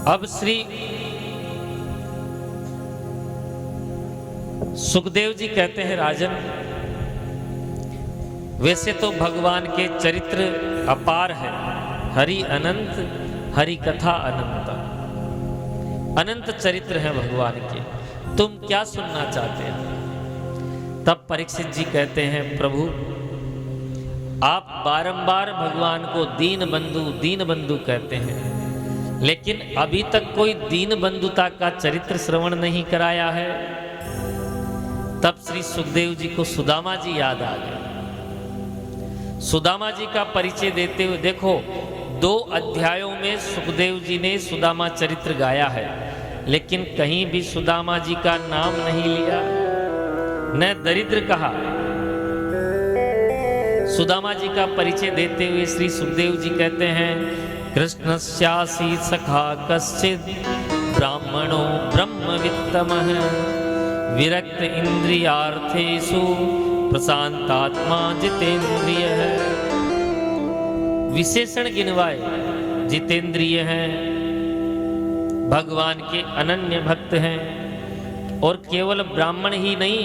अब श्री सुखदेव जी कहते हैं, राजन वैसे तो भगवान के चरित्र अपार है, हरि अनंत, हरि कथा अनंत, अनंत चरित्र है भगवान के, तुम क्या सुनना चाहते हैं? तब परीक्षित जी कहते हैं, प्रभु आप बारंबार भगवान को दीन बंधु कहते हैं, लेकिन अभी तक कोई दीन बंधुता का चरित्र श्रवण नहीं कराया है। तब श्री सुखदेव जी को सुदामा जी याद आ गए। सुदामा जी का परिचय देते हुए देखो, 2 अध्यायों में सुखदेव जी ने सुदामा चरित्र गाया है, लेकिन कहीं भी सुदामा जी का नाम नहीं लिया, न दरिद्र कहा। सुदामा जी का परिचय देते हुए श्री सुखदेव जी कहते हैं, कृष्णस्यासी सखा कश्चित् ब्राह्मणो ब्रह्मवित्तमः विरक्त इंद्रियार्थेषु प्रशांतात्मा जितेंद्रिय है। विशेषण गिनवाए, जितेंद्रिय हैं, भगवान के अनन्य भक्त हैं, और केवल ब्राह्मण ही नहीं,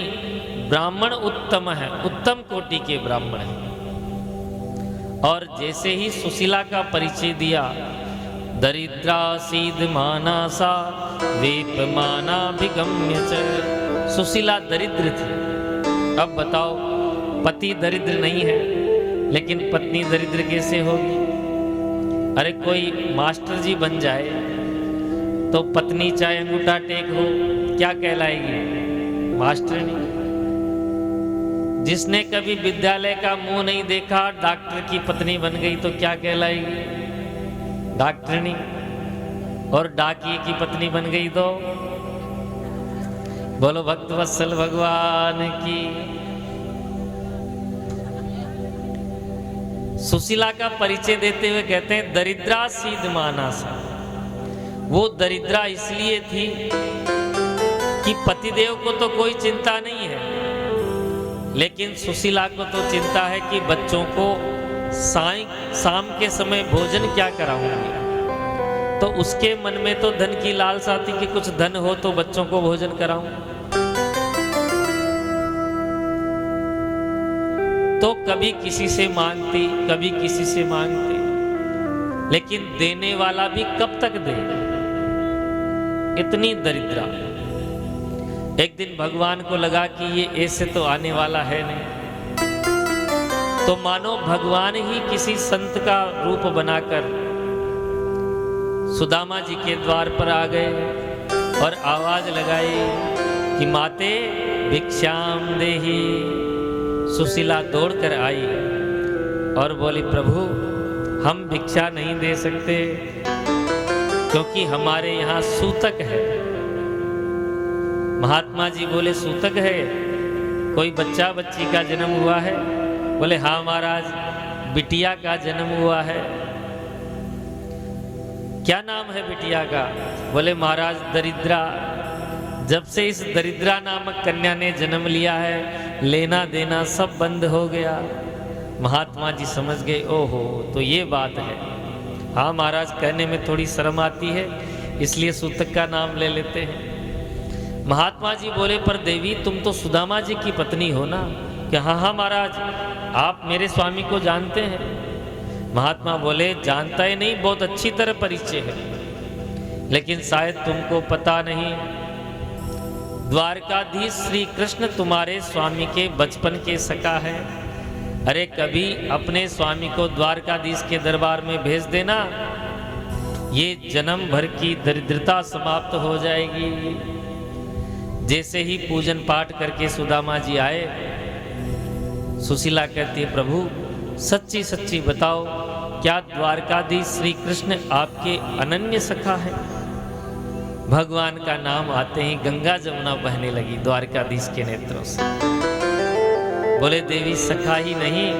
ब्राह्मण उत्तम है, उत्तम कोटि के ब्राह्मण हैं। और जैसे ही सुशीला का परिचय दिया, दरिद्रा सीध मानासा वेपमानाभिगम्य च, सुशीला दरिद्र थी। अब बताओ, पति दरिद्र नहीं है लेकिन पत्नी दरिद्र कैसे होगी? अरे कोई मास्टर जी बन जाए तो पत्नी चाहे अंगूठा टेक हो, क्या कहलाएगी? मास्टरनी। जिसने कभी विद्यालय का मुंह नहीं देखा, डॉक्टर की पत्नी बन गई तो क्या कहलाएगी? डॉक्टरनी। और डाकिये की पत्नी बन गई तो बोलो भक्त वत्सल भगवान की। सुशीला का परिचय देते हुए कहते हैं, दरिद्रा सीध मानासा। वो दरिद्रा इसलिए थी कि पतिदेव को तो कोई चिंता नहीं है, लेकिन सुशीला को तो चिंता है कि बच्चों को शाम के समय भोजन क्या कराऊंगी। तो उसके मन में तो धन की लालसा थी कि कुछ धन हो तो बच्चों को भोजन कराऊं। तो कभी किसी से मांगती, कभी किसी से मांगती, लेकिन देने वाला भी कब तक दे? इतनी दरिद्रा। एक दिन भगवान को लगा कि ये ऐसे तो आने वाला है नहीं, तो मानो भगवान ही किसी संत का रूप बनाकर सुदामा जी के द्वार पर आ गए और आवाज लगाई कि माते भिक्षाम देहि। सुशीला दौड़कर आई और बोली, प्रभु हम भिक्षा नहीं दे सकते क्योंकि हमारे यहाँ सूतक है। महात्मा जी बोले, सूतक है? कोई बच्चा बच्ची का जन्म हुआ है? बोले हाँ महाराज, बिटिया का जन्म हुआ है। क्या नाम है बिटिया का? बोले महाराज दरिद्रा। जब से इस दरिद्रा नामक कन्या ने जन्म लिया है, लेना देना सब बंद हो गया। महात्मा जी समझ गए, ओहो तो ये बात है। हाँ महाराज, कहने में थोड़ी शर्म आती है, इसलिए सूतक का नाम ले लेते हैं। महात्मा जी बोले, पर देवी तुम तो सुदामा जी की पत्नी हो ना? कि हाँ हाँ महाराज, आप मेरे स्वामी को जानते हैं? महात्मा बोले, जानता ही नहीं, बहुत अच्छी तरह परिचय है, लेकिन शायद तुमको पता नहीं, द्वारकाधीश श्री कृष्ण तुम्हारे स्वामी के बचपन के सखा है। अरे कभी अपने स्वामी को द्वारकाधीश के दरबार में भेज देना, ये जन्म भर की दरिद्रता समाप्त हो जाएगी। जैसे ही पूजन पाठ करके सुदामा जी आए, सुशीला कहती है, प्रभु सच्ची सच्ची बताओ, क्या द्वारकाधीश श्री कृष्ण आपके अनन्य सखा है? भगवान का नाम आते ही गंगा जमुना बहने लगी द्वारकाधीश के नेत्रों से। बोले देवी सखा ही नहीं,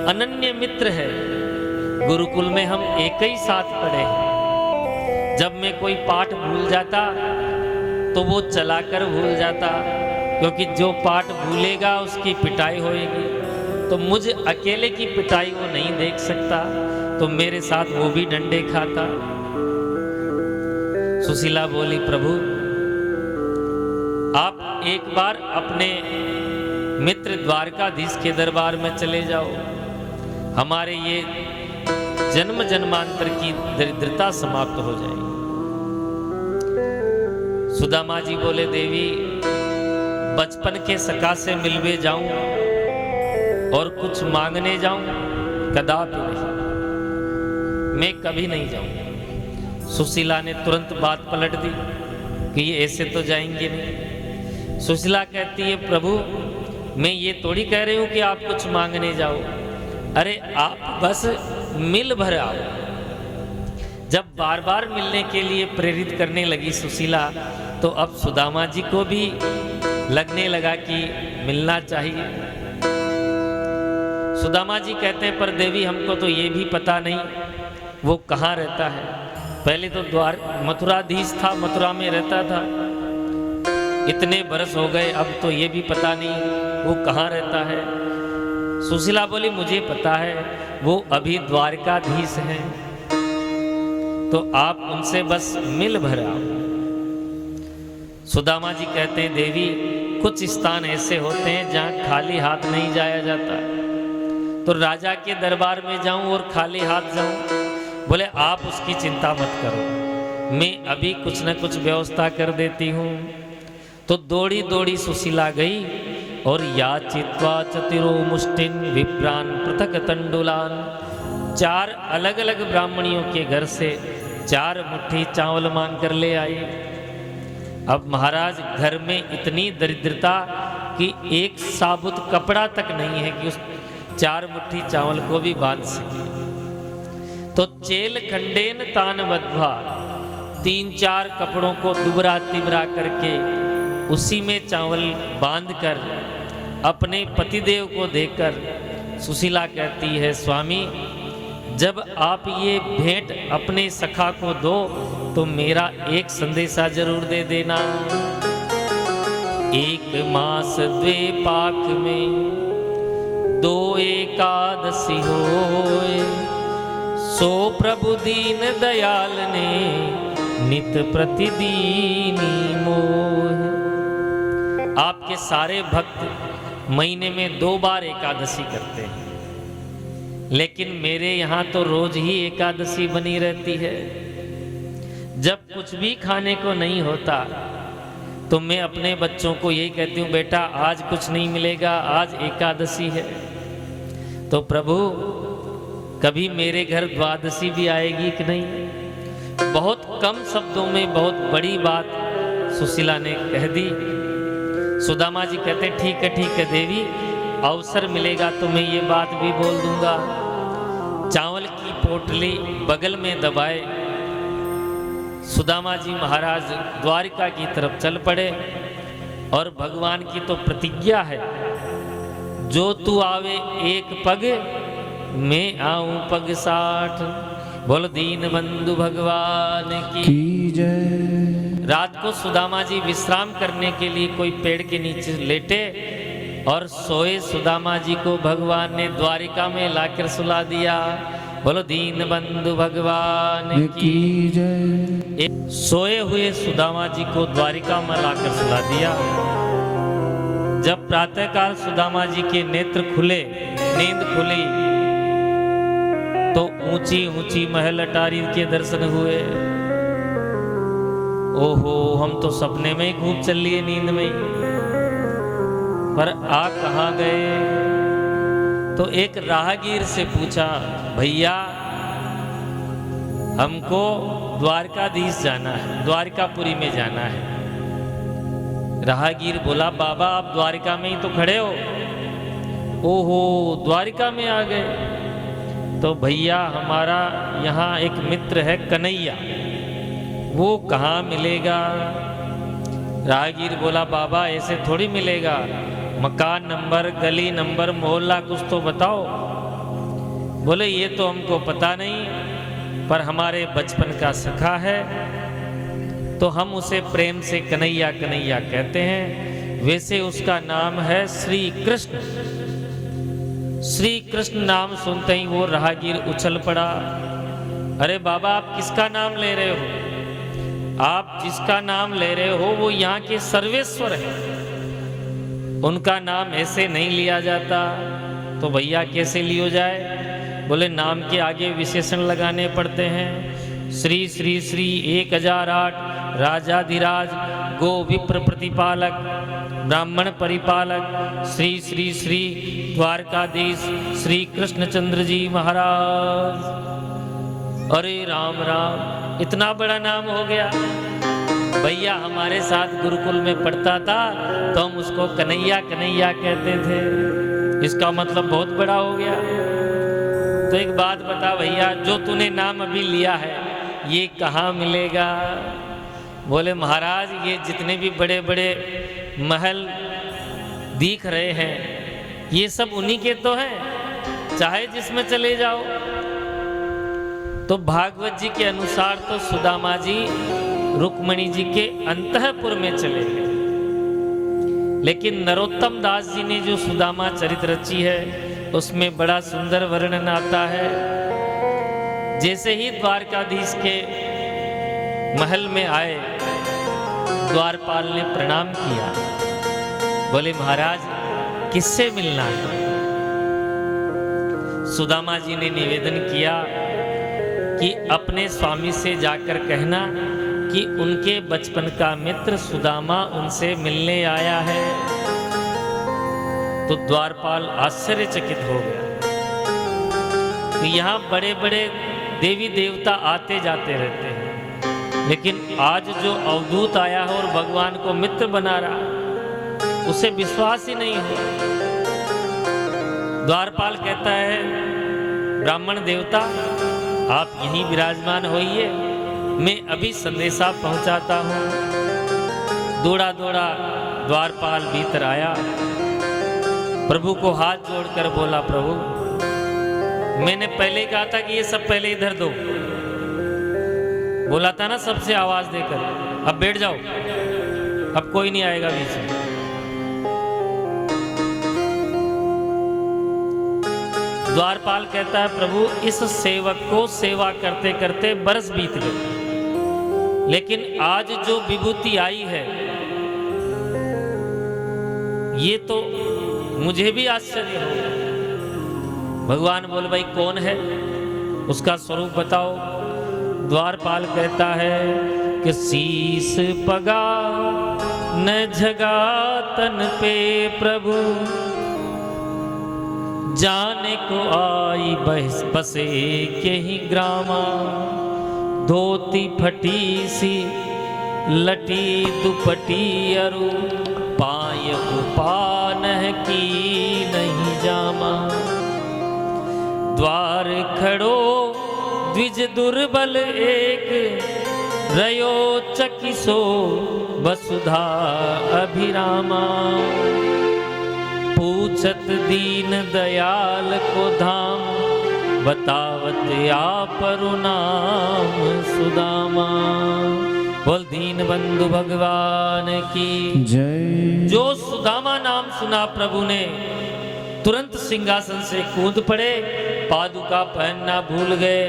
अनन्य मित्र है। गुरुकुल में हम एक ही साथ पढ़े हैं। जब मैं कोई पाठ भूल जाता तो वो चलाकर भूल जाता, क्योंकि जो पाठ भूलेगा उसकी पिटाई होएगी, तो मुझ अकेले की पिटाई वो नहीं देख सकता, तो मेरे साथ वो भी डंडे खाता। सुशीला बोली, प्रभु आप एक बार अपने मित्र द्वारकाधीश के दरबार में चले जाओ, हमारे ये जन्म जन्मांतर की दरिद्रता समाप्त हो जाएगी। सुदामा जी बोले, देवी बचपन के सखा से मिलवे जाऊं और कुछ मांगने जाऊं, कदापि नहीं, मैं कभी नहीं जाऊं। सुशीला ने तुरंत बात पलट दी कि ये ऐसे तो जाएंगे नहीं। सुशीला कहती है, प्रभु मैं ये थोड़ी कह रही हूं कि आप कुछ मांगने जाओ, अरे आप बस मिल भर आओ। जब बार बार मिलने के लिए प्रेरित करने लगी सुशीला, तो अब सुदामा जी को भी लगने लगा कि मिलना चाहिए। सुदामा जी कहते हैं, पर देवी हमको तो ये भी पता नहीं वो कहाँ रहता है। पहले तो मथुराधीश था, मथुरा में रहता था, इतने बरस हो गए, अब तो ये भी पता नहीं वो कहाँ रहता है। सुशीला बोली, मुझे पता है वो अभी द्वारकाधीश हैं, तो आप उनसे बस मिल भर आओ। सुदामा जी कहते हैं, देवी कुछ स्थान ऐसे होते हैं जहाँ खाली हाथ नहीं जाया जाता, तो राजा के दरबार में जाऊं और खाली हाथ जाऊं? बोले आप उसकी चिंता मत करो, मैं अभी कुछ न कुछ व्यवस्था कर देती हूँ। तो दौड़ी दौड़ी सुशीला गई और याचित्वा चतिरो मुष्टिन विप्रान पृथक तंडुलान, 4 अलग अलग ब्राह्मणियों के घर से 4 मुट्ठी चावल मांग कर ले आई। अब महाराज घर में इतनी दरिद्रता कि एक साबुत कपड़ा तक नहीं है कि उस 4 मुट्ठी चावल को भी बांध सके। तो चेल खंडेन तान बद्धा, 3-4 कपड़ों को दुबरा तिबरा करके उसी में चावल बांधकर अपने पतिदेव को देकर सुशीला कहती है, स्वामी जब आप ये भेंट अपने सखा को दो तो मेरा एक संदेशा जरूर दे देना। 1 मास 2 पाख में 2 एकादशी होए, सो प्रभु दीन दयाल ने नित प्रतिदीनी मोह। आपके सारे भक्त महीने में 2 बार एकादशी करते हैं, लेकिन मेरे यहाँ तो रोज ही एकादशी बनी रहती है। जब कुछ भी खाने को नहीं होता तो मैं अपने बच्चों को यही कहती हूँ, बेटा आज कुछ नहीं मिलेगा, आज एकादशी है। तो प्रभु कभी मेरे घर द्वादशी भी आएगी कि नहीं? बहुत कम शब्दों में बहुत बड़ी बात सुशीला ने कह दी। सुदामा जी कहते, ठीक है देवी, अवसर मिलेगा तो मैं ये बात भी बोल दूंगा। चावल की पोटली बगल में दबाए सुदामा जी महाराज द्वारिका की तरफ चल पड़े, और भगवान की तो प्रतिज्ञा है, जो तू आवे 1 पग मैं आऊं पग 60। बोल दीन बंधु भगवान की जय। रात को सुदामा जी विश्राम करने के लिए कोई पेड़ के नीचे लेटे और सोए सुदामा जी को भगवान ने द्वारिका में लाकर सुला दिया। बोलो दीन बंधु भगवान की जय। सोए हुए सुदामा जी को द्वारिका में लाकर सुला दिया। जब प्रातःकाल सुदामा जी के नेत्र खुले, नींद खुली, तो ऊंची ऊंची महल अटारी के दर्शन हुए। ओहो, हम तो सपने में ही खूब चल लिए, नींद में ही, पर आ कहाँ गए? तो एक राहगीर से पूछा, भैया हमको द्वारकाधीश जाना है, द्वारिकापुरी में जाना है। राहगीर बोला, बाबा आप द्वारिका में ही तो खड़े हो। ओहो, द्वारिका में आ गए। तो भैया हमारा यहाँ एक मित्र है कन्हैया, वो कहाँ मिलेगा? राहगीर बोला, बाबा ऐसे थोड़ी मिलेगा, मकान नंबर, गली नंबर, मोहल्ला कुछ तो बताओ। बोले ये तो हमको पता नहीं, पर हमारे बचपन का सखा है तो हम उसे प्रेम से कन्हैया कन्हैया कहते हैं। वैसे उसका नाम है श्री कृष्ण। श्री कृष्ण नाम सुनते ही वो राहगीर उछल पड़ा। अरे बाबा आप किसका नाम ले रहे हो? आप जिसका नाम ले रहे हो वो यहाँ के सर्वेश्वर है, उनका नाम ऐसे नहीं लिया जाता। तो भैया कैसे लियो जाए? बोले नाम के आगे विशेषण लगाने पड़ते हैं। श्री श्री श्री 1008 राजाधिराज गो विप्र प्रतिपालक ब्राह्मण परिपालक श्री श्री श्री द्वारकाधीश श्री कृष्णचंद्र जी महाराज। अरे राम राम, इतना बड़ा नाम हो गया। भैया हमारे साथ गुरुकुल में पढ़ता था तो हम उसको कन्हैया कन्हैया कहते थे, इसका मतलब बहुत बड़ा हो गया। तो एक बात बता भैया, जो तूने नाम अभी लिया है ये कहाँ मिलेगा? बोले महाराज ये जितने भी बड़े बड़े महल दिख रहे हैं ये सब उन्हीं के तो हैं, चाहे जिसमें चले जाओ। तो भागवत जी के अनुसार तो सुदामा जी रुक्मणी जी के अंतःपुर में चले गए, लेकिन नरोत्तम दास जी ने जो सुदामा चरित्र रची है उसमें बड़ा सुंदर वर्णन आता है। जैसे ही द्वारकाधीश के महल में आए, द्वारपाल ने प्रणाम किया। बोले महाराज किससे मिलना है? सुदामा जी ने निवेदन किया कि अपने स्वामी से जाकर कहना कि उनके बचपन का मित्र सुदामा उनसे मिलने आया है। तो द्वारपाल आश्चर्यचकित हो गया। तो यहाँ बड़े बड़े देवी देवता आते जाते रहते हैं, लेकिन आज जो अवधूत आया है और भगवान को मित्र बना रहा, उसे विश्वास ही नहीं हो। द्वारपाल कहता है ब्राह्मण देवता आप यहीं विराजमान होइए, मैं अभी संदेशा पहुंचाता हूं। दौड़ा दौड़ा द्वारपाल भीतर आया, प्रभु को हाथ जोड़कर बोला प्रभु मैंने पहले कहा था कि ये सब पहले इधर दो, बोला था ना सबसे आवाज देकर, अब बैठ जाओ, अब कोई नहीं आएगा बीच में। द्वारपाल कहता है प्रभु इस सेवक को सेवा करते करते बरस बीत गए, लेकिन आज जो विभूति आई है ये तो मुझे भी आश्चर्य हो। भगवान बोल भाई कौन है, उसका स्वरूप बताओ। द्वारपाल कहता है कि शीस पगा न झगा तन पे प्रभु, जाने को आई बसे के ही ग्रामा, धोती फटी सी लटी दुपटी अरु, पाय उपान की नहीं जामा, द्वार खड़ो द्विज दुर्बल एक, रयो चकिसो वसुधा अभिरामा, पूछत दीन दयाल को धाम, बतावत आपरु नाम सुदामा। बोल दीन बंधु भगवान की जय। जो सुदामा नाम सुना प्रभु ने तुरंत सिंहासन से कूद पड़े, पादुका पहनना भूल गए,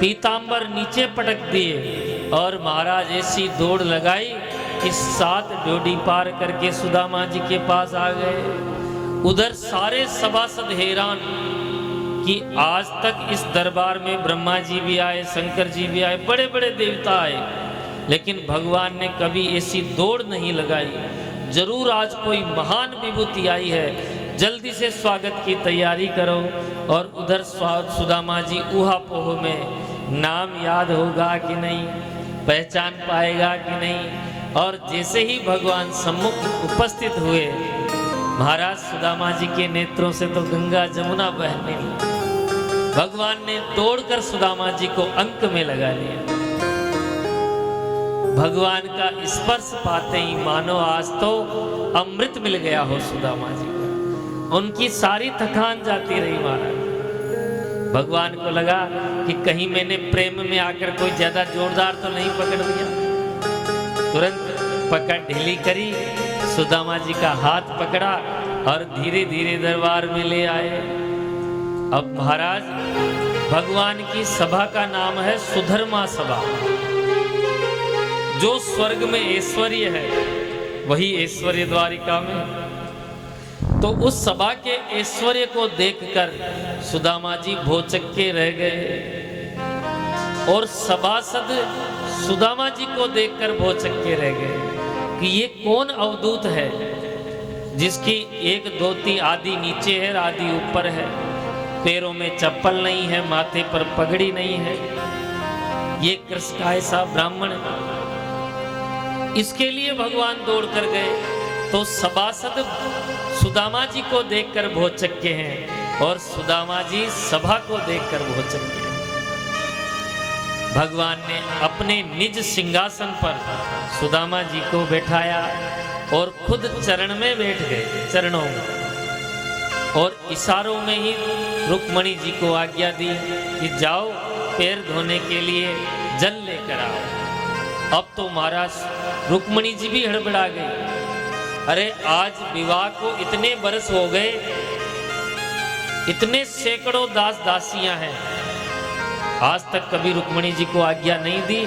पीतांबर नीचे पटक दिए और महाराज ऐसी दौड़ लगाई कि 7 ड्योढ़ी पार करके सुदामा जी के पास आ गए। उधर सारे सभासद हैरान कि आज तक इस दरबार में ब्रह्मा जी भी आए, शंकर जी भी आए, बड़े बड़े देवता आए, लेकिन भगवान ने कभी ऐसी दौड़ नहीं लगाई। जरूर आज कोई महान विभूति आई है, जल्दी से स्वागत की तैयारी करो। और उधर सुदामा जी ऊहापोह में नाम याद होगा कि नहीं, पहचान पाएगा कि नहीं। और जैसे ही भगवान सम्मुख उपस्थित हुए, महाराज सुदामा जी के नेत्रों से तो गंगा जमुना बहने लगी। भगवान ने दौड़कर सुदामा जी को अंक में लगा लिया। भगवान का स्पर्श पाते ही मानो आज तो अमृत मिल गया हो सुदामा जी को। उनकी सारी थकान जाती रही महाराज। भगवान को लगा कि कहीं मैंने प्रेम में आकर कोई ज्यादा जोरदार तो नहीं पकड़ दिया। तुरंत पकड़ ढीली करी, सुदामा जी का हाथ पकड़ा और धीरे धीरे दरबार में ले आए। अब महाराज भगवान की सभा का नाम है सुधर्मा सभा। जो स्वर्ग में ऐश्वर्य है वही ऐश्वर्य द्वारिका में। तो उस सभा के ऐश्वर्य को देखकर सुदामा जी भौचक्के रह गए और सभासद सुदामा जी को देखकर भौचक्के रह गए कि ये कौन अवधूत है जिसकी एक धोती आधी नीचे है आधी ऊपर है, पैरों में चप्पल नहीं है, माथे पर पगड़ी नहीं है, ये कृष्ण का ऐसा ब्राह्मण। इसके लिए भगवान दौड़ कर गए। तो सभासद सुदामा जी को देखकर भौचक्के हैं और सुदामा जी सभा को देखकर भौचक्के हैं। भगवान ने अपने निज सिंहासन पर सुदामा जी को बैठाया और खुद चरण में बैठ गए, चरणों में, और इशारों में ही रुक्मणी जी को आज्ञा दी कि जाओ पैर धोने के लिए जल लेकर आओ। अब तो महाराज रुक्मणी जी भी हड़बड़ा गई। अरे आज विवाह को इतने बरस हो गए, इतने सैकड़ों दास दासियां हैं, आज तक कभी रुक्मणी जी को आज्ञा नहीं दी,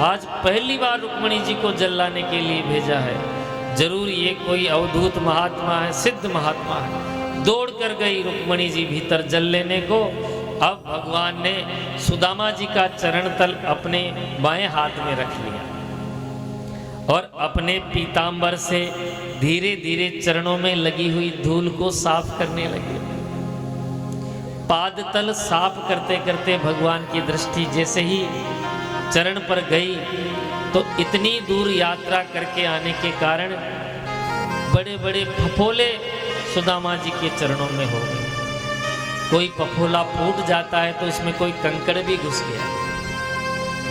आज पहली बार रुक्मणी जी को जल लाने के लिए भेजा है, जरूर ये कोई अवधूत महात्मा है, सिद्ध महात्मा है। दौड़ कर गई रुक्मणी जी भीतर जल लेने को। अब भगवान ने सुदामा जी का चरण तल अपने बाएं हाथ में रख लिया और अपने पीतांबर से धीरे धीरे चरणों में लगी हुई धूल को साफ करने लगे। पाद तल साफ करते करते भगवान की दृष्टि जैसे ही चरण पर गई तो इतनी दूर यात्रा करके आने के कारण बड़े बड़े फफोले सुदामा जी के चरणों में हो गए। कोई फफोला फूट जाता है तो इसमें कोई कंकड़ भी घुस गया।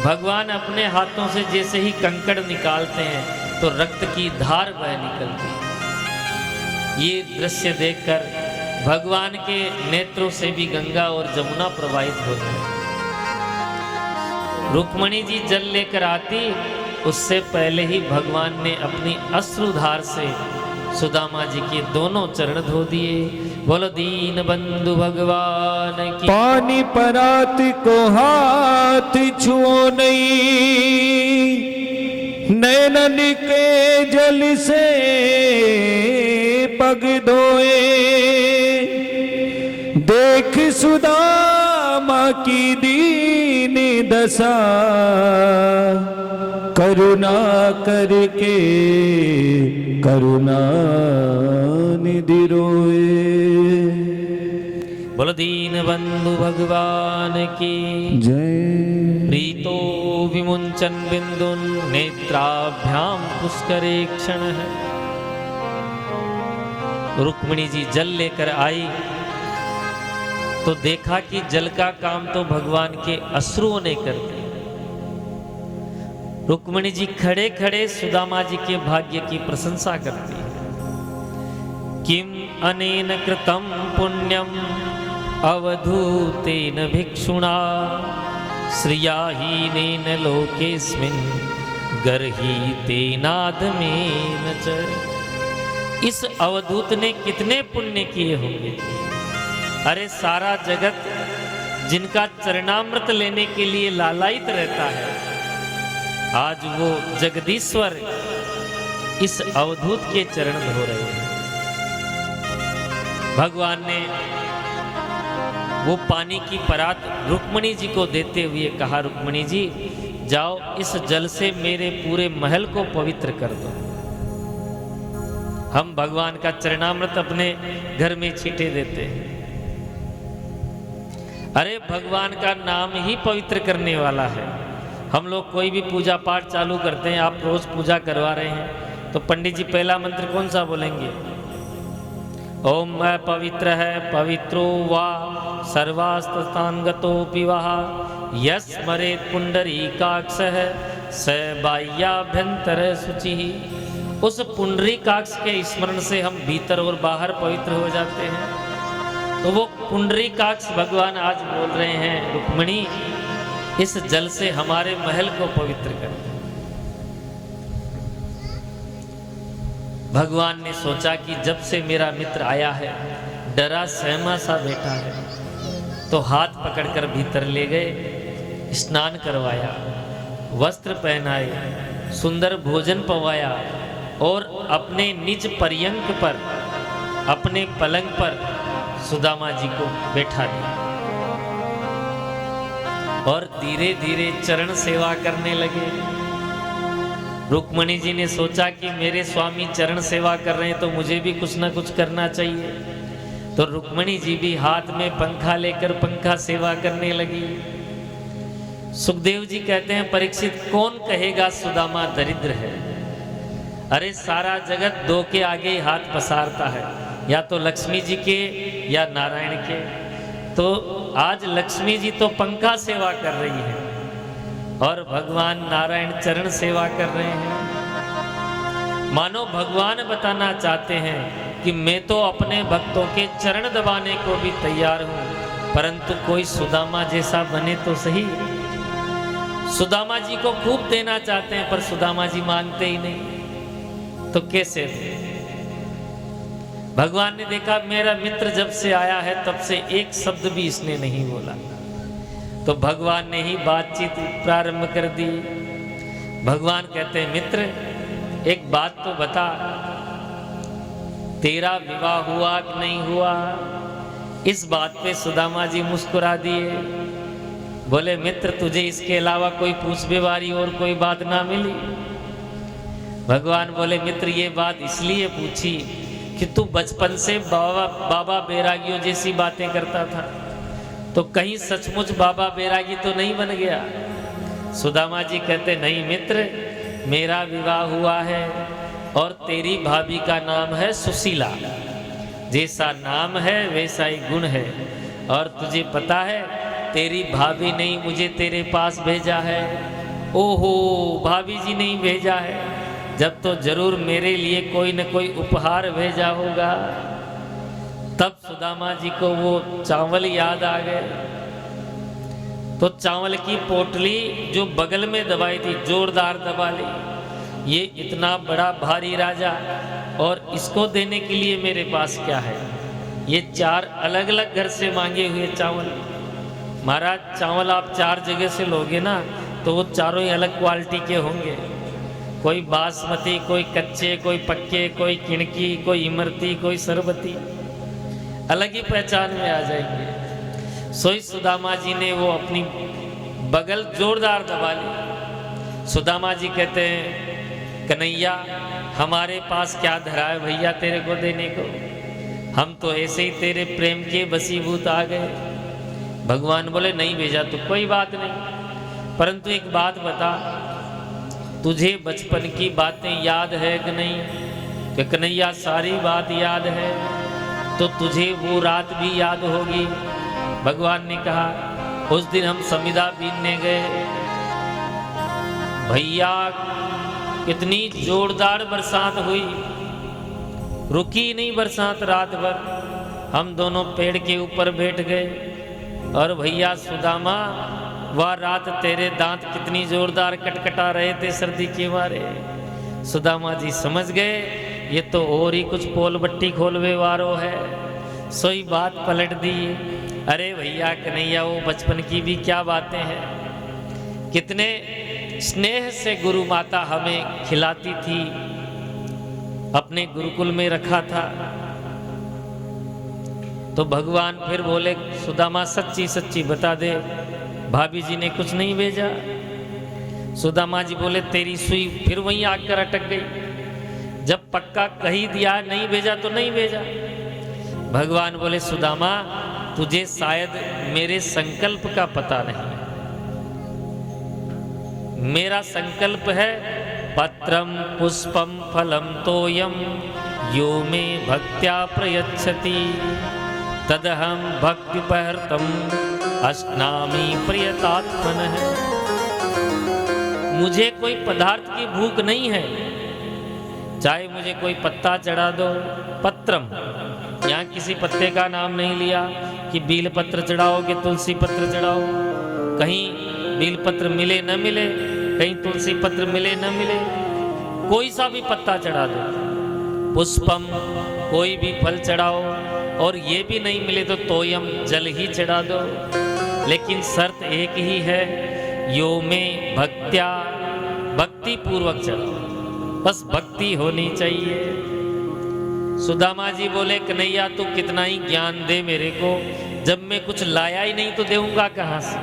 भगवान अपने हाथों से जैसे ही कंकड़ निकालते हैं तो रक्त की धार बह निकलती है। ये दृश्य देखकर भगवान के नेत्रों से भी गंगा और जमुना प्रवाहित होती है। रुक्मणी जी जल लेकर आती, उससे पहले ही भगवान ने अपनी अश्रुधार से सुदामा जी के दोनों चरण धो दिए। बोलो दीन बंधु भगवान की। पानी परात को हाथ छुओ नहीं, नैनन के जल से पग धोए, देख सुदामा की दीन दशा, करुणा करके करुणा निधि रोए। बोलो दीन बंधु भगवान की जय। प्रीतो विमुंचन बिंदुन नेत्राभ्याम पुष्करे क्षण है। रुक्मिणी जी जल लेकर आई तो देखा कि जल का काम तो भगवान के अश्रुओं ने कर दिया। रुक्मिणी जी खड़े खड़े सुदामा जी के भाग्य की प्रशंसा करती है। किम अनेन कृतं पुण्यम अवधूतेन भिक्षुणा, श्रियाहीनेन लोकेस्मिन् गर्हितेनादमेन च। इस अवधूत ने कितने पुण्य किए होंगे। अरे सारा जगत जिनका चरणामृत लेने के लिए लालायित रहता है, आज वो जगदीश्वर इस अवधूत के चरण धो रहे हैं। भगवान ने वो पानी की परात रुक्मिणी जी को देते हुए कहा, रुक्मिणी जी जाओ इस जल से मेरे पूरे महल को पवित्र कर दो। हम भगवान का चरणामृत अपने घर में छींटे देते हैं। अरे भगवान का नाम ही पवित्र करने वाला है। हम लोग कोई भी पूजा पाठ चालू करते हैं, आप रोज पूजा करवा रहे हैं तो पंडित जी पहला मंत्र कौन सा बोलेंगे? ओम मैं पवित्र है पवित्रो वा सर्वास्तांगतोपि वः यस्मरेत् पुंडरीकाक्ष है स बाह्याभ्यंतर शुचि। उस पुंडरीकाक्ष के स्मरण से हम भीतर और बाहर पवित्र हो जाते हैं। तो वो पुंडरीकाक्ष भगवान आज बोल रहे हैं, रुक्मिणी इस जल से हमारे महल को पवित्र कर। भगवान ने सोचा कि जब से मेरा मित्र आया है, डरा सहमा सा बैठा है, तो हाथ पकड़कर भीतर ले गए, स्नान करवाया, वस्त्र पहनाए, सुंदर भोजन पवाया और अपने निज पर्यंक पर, अपने पलंग पर सुदामा जी को बैठा दिया और धीरे धीरे चरण सेवा करने लगे। रुक्मणी जी ने सोचा कि मेरे स्वामी चरण सेवा कर रहे हैं तो मुझे भी कुछ ना कुछ करना चाहिए, तो रुक्मणी जी भी हाथ में पंखा लेकर पंखा सेवा करने लगी। सुखदेव जी कहते हैं, परीक्षित कौन कहेगा सुदामा दरिद्र है? अरे सारा जगत दो के आगे ही हाथ पसारता है, या तो लक्ष्मी जी के या नारायण के। तो आज लक्ष्मी जी तो पंखा सेवा कर रही है और भगवान नारायण चरण सेवा कर रहे हैं। मानो भगवान बताना चाहते हैं कि मैं तो अपने भक्तों के चरण दबाने को भी तैयार हूं, परंतु कोई सुदामा जैसा बने तो सही। सुदामा जी को खूब देना चाहते हैं पर सुदामा जी मानते ही नहीं, तो कैसे दे? भगवान ने देखा मेरा मित्र जब से आया है तब से एक शब्द भी इसने नहीं बोला, तो भगवान ने ही बातचीत प्रारंभ कर दी। भगवान कहते हैं, मित्र एक बात तो बता, तेरा विवाह हुआ कि नहीं हुआ? इस बात पे सुदामा जी मुस्कुरा दिए, बोले मित्र तुझे इसके अलावा कोई पूछ बेवारी और कोई बात ना मिली? भगवान बोले मित्र ये बात इसलिए पूछी कि तू बचपन से बाबा बैरागियों जैसी बातें करता था, तो कहीं सचमुच बाबा बैरागी तो नहीं बन गया? सुदामा जी कहते नहीं मित्र, मेरा विवाह हुआ है और तेरी भाभी का नाम है सुशीला। जैसा नाम है वैसा ही गुण है, और तुझे पता है तेरी भाभी ने मुझे तेरे पास भेजा है। ओहो, भाभी जी ने भेजा है, जब तो जरूर मेरे लिए कोई न कोई उपहार भेजा होगा। तब सुदामा जी को वो चावल याद आ गए, तो चावल की पोटली जो बगल में दबाई थी जोरदार दबा ली। ये इतना बड़ा भारी राजा और इसको देने के लिए मेरे पास क्या है? ये 4 अलग अलग घर से मांगे हुए चावल। महाराज चावल आप 4 जगह से लोगे ना तो वो चारों ही अलग क्वालिटी के होंगे, कोई बासमती, कोई कच्चे, कोई पक्के, कोई किणकी, कोई इमरती, कोई सरबती, अलग ही पहचान में आ जाएंगे। सोई सुदामा जी ने वो अपनी बगल जोरदार दबा ली। सुदामा जी कहते हैं, कन्हैया हमारे पास क्या धरा है भैया तेरे को देने को? हम तो ऐसे ही तेरे प्रेम के वशीभूत आ गए। भगवान बोले नहीं भेजा तो कोई बात नहीं, परंतु एक बात बता, तुझे बचपन की बातें याद है कि नहीं? कि कन्हैया सारी बात याद है। तो तुझे वो रात भी याद होगी। भगवान ने कहा, उस दिन हम समिधा बीनने गए भैया, कितनी जोरदार बरसात हुई, रुकी नहीं बरसात रात भर। हम दोनों पेड़ के ऊपर बैठ गए और भैया सुदामा वह रात तेरे दांत कितनी जोरदार कटकटा रहे थे सर्दी के मारे। सुदामा जी समझ गए ये तो और ही कुछ पोल बट्टी खोलवे वारो है। सोई बात पलट दी। अरे भैया कन्हैया वो बचपन की भी क्या बातें हैं, कितने स्नेह से गुरु माता हमें खिलाती थी, अपने गुरुकुल में रखा था। तो भगवान फिर बोले, सुदामा सच्ची सच्ची बता दे, भाभी जी ने कुछ नहीं भेजा? सुदामा जी बोले, तेरी सुई फिर वहीं आकर अटक गई। जब पक्का कही दिया नहीं भेजा तो नहीं भेजा। भगवान बोले, सुदामा तुझे शायद मेरे संकल्प का पता नहीं। मेरा संकल्प है, पत्रम पुष्पम फलम तोयम यो मे भक्त्या प्रयच्छति तदहम भक्त्युपहर्तम अश्नामि प्रियतात्मनः। मुझे कोई पदार्थ की भूख नहीं है, चाहे मुझे कोई पत्ता चढ़ा दो। पत्रम, यहाँ किसी पत्ते का नाम नहीं लिया कि बील पत्र चढ़ाओ कि तुलसी पत्र चढ़ाओ। कहीं बील पत्र मिले न मिले, कहीं तुलसी पत्र मिले न मिले, कोई सा भी पत्ता चढ़ा दो। पुष्पम, कोई भी फल चढ़ाओ, और ये भी नहीं मिले तो तोयम, जल ही चढ़ा दो। लेकिन शर्त एक ही है, यो में भक्त्या, भक्ति पूर्वक चलो, बस भक्ति होनी चाहिए। सुदामा जी बोले कन्हैया तू कितना ही ज्ञान दे मेरे को, जब मैं कुछ लाया ही नहीं तो देऊंगा कहां से।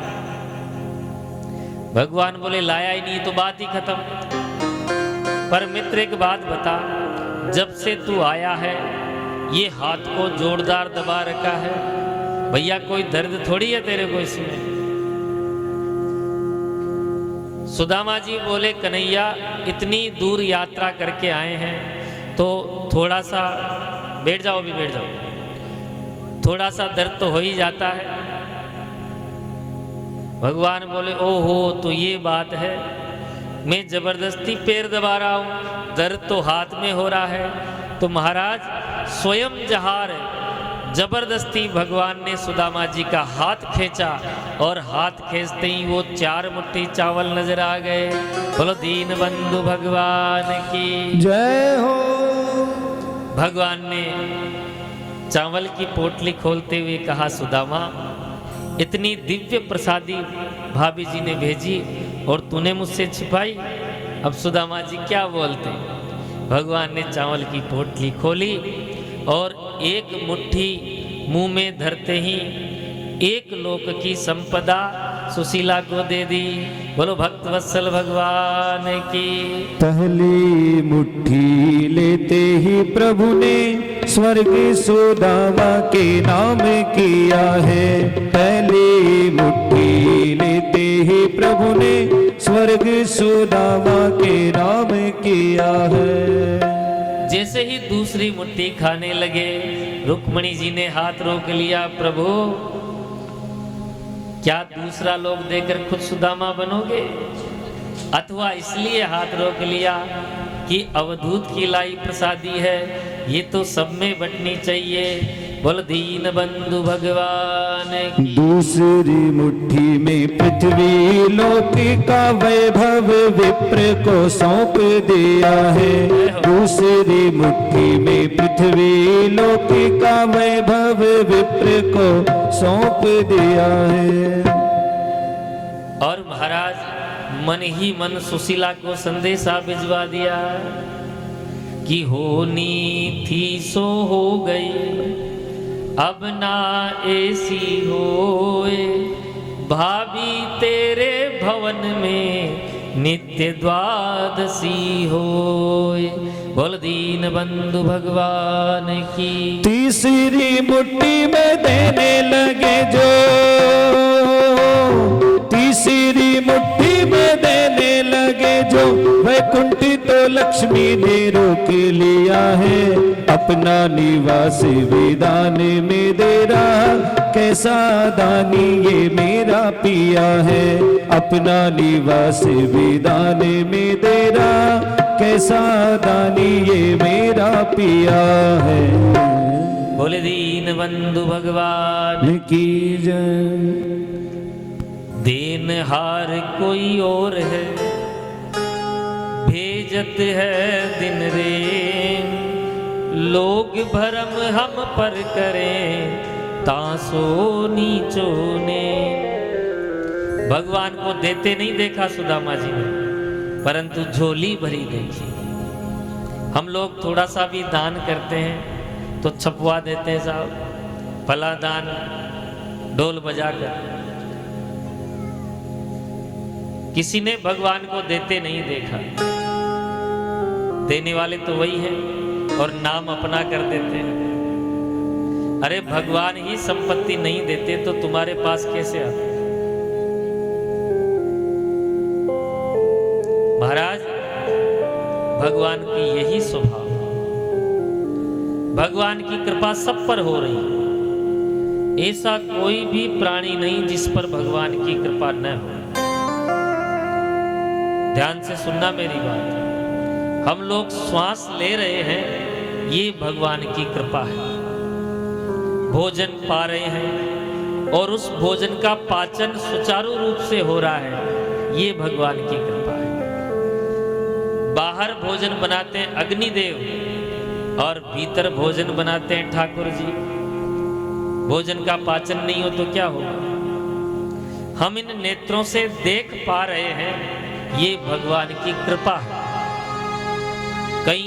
भगवान बोले लाया ही नहीं तो बात ही खत्म। पर मित्र एक बात बता, जब से तू आया है ये हाथ को जोरदार दबा रखा है, भैया कोई दर्द थोड़ी है तेरे को इसमें। सुदामा जी बोले कन्हैया इतनी दूर यात्रा करके आए हैं तो थोड़ा सा बैठ जाओ, भी बैठ जाओ, थोड़ा सा दर्द तो हो ही जाता है। भगवान बोले ओहो तो ये बात है, मैं जबरदस्ती पैर दबा रहा हूं, दर्द तो हाथ में हो रहा है। तो महाराज स्वयं जहार जबरदस्ती भगवान ने सुदामा जी का हाथ खींचा और हाथ खींचते ही वो 4 मुट्ठी चावल नजर आ गए। बोलो दीन बंधु भगवान की जय हो। भगवान ने चावल की पोटली खोलते हुए कहा सुदामा इतनी दिव्य प्रसादी भाभी जी ने भेजी और तूने मुझसे छिपाई। अब सुदामा जी क्या बोलते। भगवान ने चावल की पोटली खोली और एक मुट्ठी मुंह में धरते ही 1 लोक की संपदा सुशीला को दे दी। बोलो भक्त वत्सल भगवान की। पहली मुट्ठी लेते ही प्रभु ने स्वर्ग सुदामा के नाम किया है। पहली मुट्ठी लेते ही प्रभु ने स्वर्ग सुदामा के नाम किया है। जैसे ही दूसरी मुट्ठी खाने लगे रुक्मणी जी ने हाथ रोक लिया, प्रभु क्या दूसरा लोक देकर खुद सुदामा बनोगे, अथवा इसलिए हाथ रोक लिया कि अवधूत की लाई प्रसादी है, ये तो सब में बंटनी चाहिए। बोल दीन बंधु भगवान की। दूसरी मुट्ठी में पृथ्वी लोक का वैभव विप्र को सौंप दिया है। दूसरी मुट्ठी में पृथ्वी लोक का वैभव विप्र को सौंप दिया है। और महाराज मन ही मन सुशीला को संदेशा भिजवा दिया कि होनी थी सो हो गई, अब ना ऐसी होए, भाभी तेरे भवन में नित्य द्वादशी होए। बोल दीन बंधु भगवान की। तीसरी मुट्ठी में देने लगे जो, तीसरी मुट्ठी में देने लगे जो, वैकुंठ तो लक्ष्मी ने रोक लिया है। अपना निवास विदान में दे रहा, कैसा दानी ये मेरा पिया है। अपना निवास विदान में दे रहा, कैसा दानी ये मेरा पिया है। बोले दीन बंधु भगवान की जय। देनहार कोई और है, भेजत है दिन रेन, लोग भरम हम पर करें तासो नीचो ने। भगवान को देते नहीं देखा सुदामा जी ने, परंतु झोली भरी देखी। हम लोग थोड़ा सा भी दान करते हैं तो छपवा देते हैं साहब फला दान, ढोल बजाकर। किसी ने भगवान को देते नहीं देखा। देने वाले तो वही है और नाम अपना कर देते हैं। अरे भगवान ही संपत्ति नहीं देते तो तुम्हारे पास कैसे आते। महाराज भगवान की यही स्वभाव, भगवान की कृपा सब पर हो रही है। ऐसा कोई भी प्राणी नहीं जिस पर भगवान की कृपा न हो। ध्यान से सुनना मेरी बात। हम लोग श्वास ले रहे हैं, ये भगवान की कृपा है। भोजन पा रहे हैं और उस भोजन का पाचन सुचारू रूप से हो रहा है, ये भगवान की कृपा है। बाहर भोजन बनाते हैं अग्निदेव और भीतर भोजन बनाते हैं ठाकुर जी। भोजन का पाचन नहीं हो तो क्या होगा। हम इन नेत्रों से देख पा रहे हैं, ये भगवान की कृपा है। कई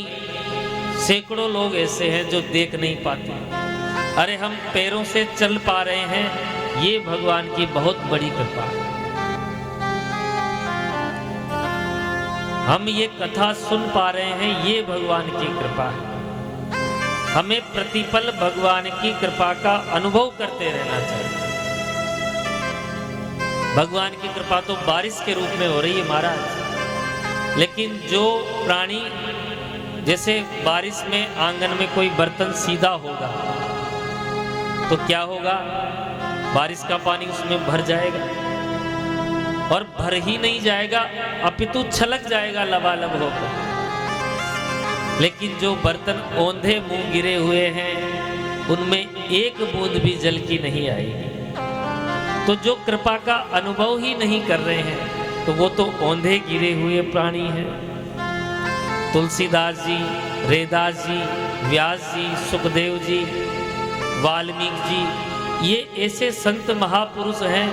सैकड़ों लोग ऐसे हैं जो देख नहीं पाते। अरे हम पैरों से चल पा रहे हैं, ये भगवान की बहुत बड़ी कृपा है। हम ये कथा सुन पा रहे हैं, ये भगवान की कृपा है। हमें प्रतिपल भगवान की कृपा का अनुभव करते रहना चाहिए। भगवान की कृपा तो बारिश के रूप में हो रही है महाराज, लेकिन जो प्राणी, जैसे बारिश में आंगन में कोई बर्तन सीधा होगा तो क्या होगा, बारिश का पानी उसमें भर जाएगा, और भर ही नहीं जाएगा अपितु छलक जाएगा लबालब होकर। लेकिन जो बर्तन औंधे मुंह गिरे हुए हैं, उनमें एक बूंद भी जल की नहीं आएगी। तो जो कृपा का अनुभव ही नहीं कर रहे हैं, तो वो तो औंधे गिरे हुए प्राणी हैं। तुलसीदास जी, रैदास जी, व्यास जी, सुखदेव जी, वाल्मीकि जी, ये ऐसे संत महापुरुष हैं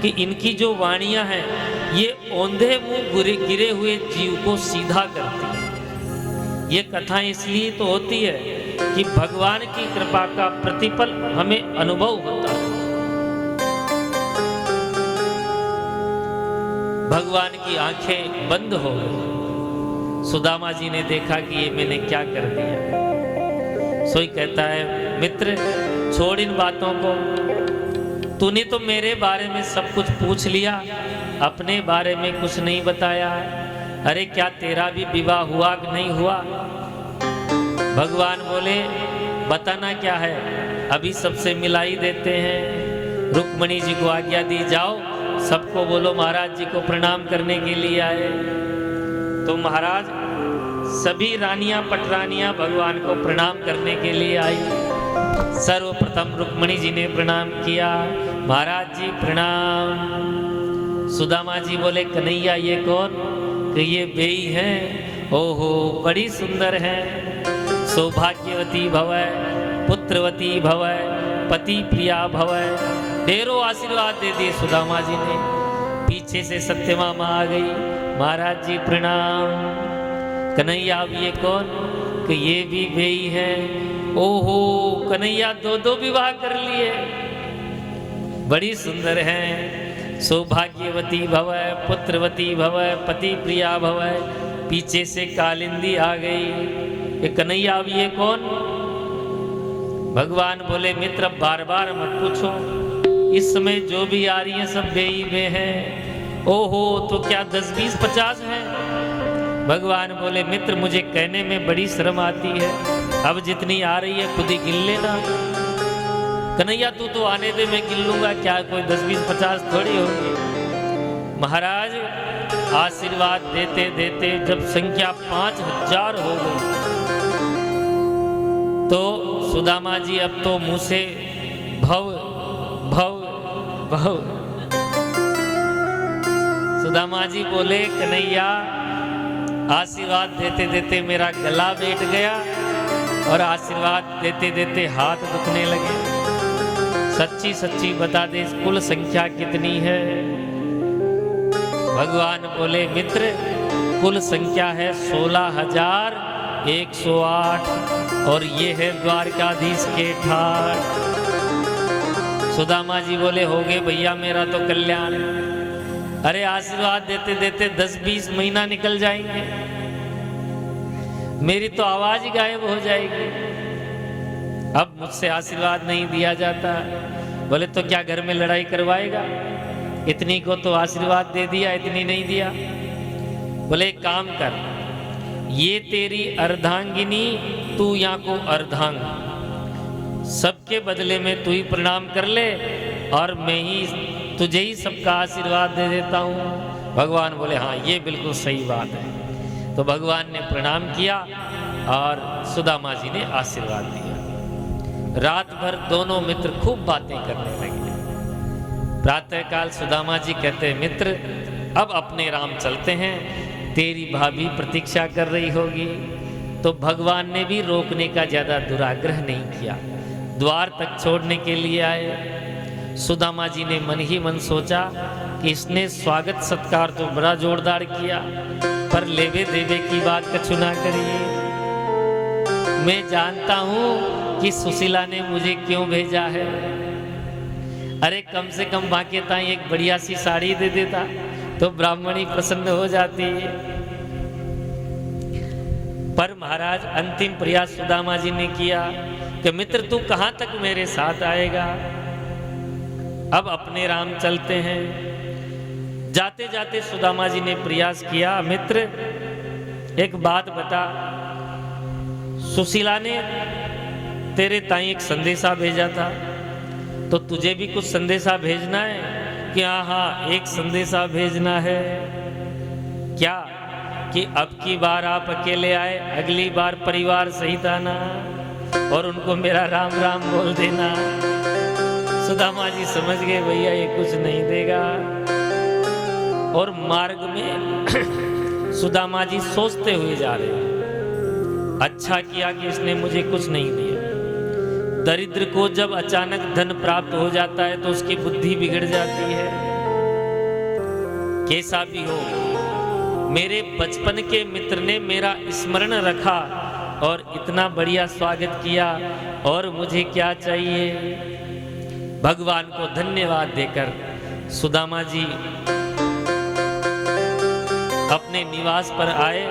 कि इनकी जो वाणियां हैं, ये औंधे मुंह गिरे हुए जीव को सीधा करती हैं। ये कथाएं इसलिए तो होती है कि भगवान की कृपा का प्रतिपल हमें अनुभव होता है। भगवान की आंखें बंद हो गई। सुदामा जी ने देखा कि ये मैंने क्या कर दिया। सोई कहता है, मित्र छोड़ इन बातों को, तूने तो मेरे बारे में सब कुछ पूछ लिया, अपने बारे में कुछ नहीं बताया। अरे क्या तेरा भी विवाह हुआ कि नहीं हुआ? भगवान बोले, बताना क्या है, अभी सबसे मिला ही देते हैं। रुक्मणी जी को आज्ञा दी, जाओ सबको बोलो महाराज जी को प्रणाम करने के लिए आए। तो महाराज सभी रानियां पटरानियां भगवान को प्रणाम करने के लिए आई। सर्वप्रथम रुक्मणी जी ने प्रणाम किया, महाराज जी प्रणाम। सुदामा जी बोले, कन्हैया ये कौन? कि ये बेई हैं। ओहो बड़ी सुंदर हैं। सौभाग्यवती भवै, पुत्रवती भवै, पति प्रिया भवै। ढेरों आशीर्वाद दे दिए सुदामा जी ने। पीछे से सत्यभामा आ गई, महाराज जी प्रणाम। कन्हैया अब ये कौन? कि ये भी बेई हैं। ओहो कन्हैया दो दो विवाह कर लिए, बड़ी सुंदर हैं। सौभाग्यवती भवै, पुत्रवती भवै, पति प्रिया भवै। पीछे से कालिंदी आ गई। ये कन्हैया अब ये कौन? भगवान बोले, मित्र बार बार मत पूछो, इस समय जो भी आ रही है सब बेई में है। ओहो तो क्या 10, 20, 50 हैं? भगवान बोले, मित्र मुझे कहने में बड़ी शर्म आती है, अब जितनी आ रही है खुद ही गिन लेना। कन्हैया तू तो आने दे, मैं गिन लूंगा, क्या कोई 10, 20, 50 थोड़ी होगी। महाराज आशीर्वाद देते देते जब संख्या 5000 हो गई, तो सुदामा जी अब तो मुंह से भव भव भव। सुदामा जी बोले, कन्हैया आशीर्वाद देते देते मेरा गला बैठ गया और आशीर्वाद देते देते हाथ दुखने लगे। सच्ची सच्ची बता दे, कुल संख्या कितनी है? भगवान बोले, मित्र कुल संख्या है 16,108 और ये है द्वारकाधीश के ठाठ। सुदामा जी बोले, हो गए भैया मेरा तो कल्याण। अरे आशीर्वाद देते देते 10-20 महीना निकल जाएंगे, मेरी तो आवाज ही गायब हो जाएगी। अब मुझसे आशीर्वाद नहीं दिया जाता। बोले तो क्या घर में लड़ाई करवाएगा? इतनी को तो आशीर्वाद दे दिया, इतनी नहीं दिया। बोले एक काम कर, ये तेरी अर्धांगिनी, तू यहाँ को अर्धांग, सबके बदले में तू ही प्रणाम कर ले और मैं ही तुझे ही सबका आशीर्वाद दे देता हूँ। भगवान बोले, हाँ ये बिल्कुल सही बात है। तो भगवान ने प्रणाम किया और सुदामा जी ने आशीर्वाद दिया। रात भर दोनों मित्र खूब बातें करने लगे। प्रातःकाल सुदामा जी कहते, मित्र अब अपने राम चलते हैं, तेरी भाभी प्रतीक्षा कर रही होगी। तो भगवान ने भी रोकने का ज्यादा दुराग्रह नहीं किया, द्वार तक छोड़ने के लिए आए। सुदामा जी ने मन ही मन सोचा, कि इसने स्वागत सत्कार तो बड़ा जोरदार किया, पर लेवे देवे की बात कछु ना करिए। मैं जानता हूं कि सुशीला ने मुझे क्यों भेजा है। अरे कम से कम बाकी ताई एक बढ़िया सी साड़ी दे देता तो ब्राह्मणी प्रसन्न हो जाती है। पर महाराज अंतिम प्रयास सुदामा जी ने किया कि मित्र तू कहां तक मेरे साथ आएगा, अब अपने राम चलते हैं। जाते जाते सुदामा जी ने प्रयास किया, मित्र एक बात बता, सुशीला ने तेरे ताई एक संदेशा भेजा था, तो तुझे भी कुछ संदेशा भेजना है? कि हाँ एक संदेशा भेजना है। क्या? कि अब की बार आप अकेले आए, अगली बार परिवार सहित आना और उनको मेरा राम राम बोल देना। सुदामा जी समझ गए भैया ये कुछ नहीं देगा, और मार्ग में सुदामा जी सोचते हुए जा रहे हैं, अच्छा किया कि इसने मुझे कुछ नहीं दिया। दरिद्र को जब अचानक धन प्राप्त हो जाता है तो उसकी बुद्धि बिगड़ जाती है। कैसा भी हो, मेरे बचपन के मित्र ने मेरा स्मरण रखा और इतना बढ़िया स्वागत किया, और मुझे क्या चाहिए। भगवान को धन्यवाद देकर सुदामा जी अपने निवास पर आए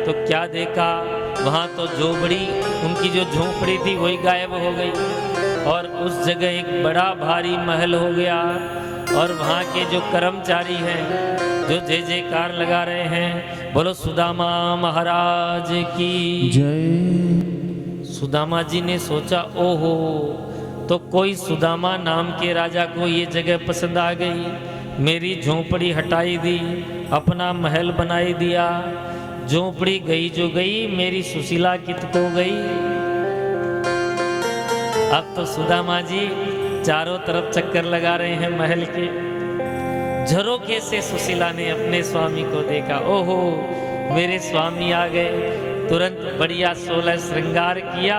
तो क्या देखा, वहां तो झोपड़ी, उनकी जो झोपड़ी थी वही गायब हो गई, और उस जगह एक बड़ा भारी महल हो गया। और वहां के जो कर्मचारी हैं जो जय जयकार लगा रहे हैं, बोलो सुदामा महाराज की जय। सुदामा जी ने सोचा, ओहो, तो कोई सुदामा नाम के राजा को ये जगह पसंद आ गई। मेरी झोपड़ी हटाई दी, अपना महल बनाई दिया। झोपड़ी गई जो गई, मेरी सुशीला कित को गई। अब तो सुदामा जी चारों तरफ चक्कर लगा रहे हैं महल के। झरोखे से सुशीला ने अपने स्वामी को देखा, ओहो मेरे स्वामी आ गए। तुरंत बढ़िया 16 श्रृंगार किया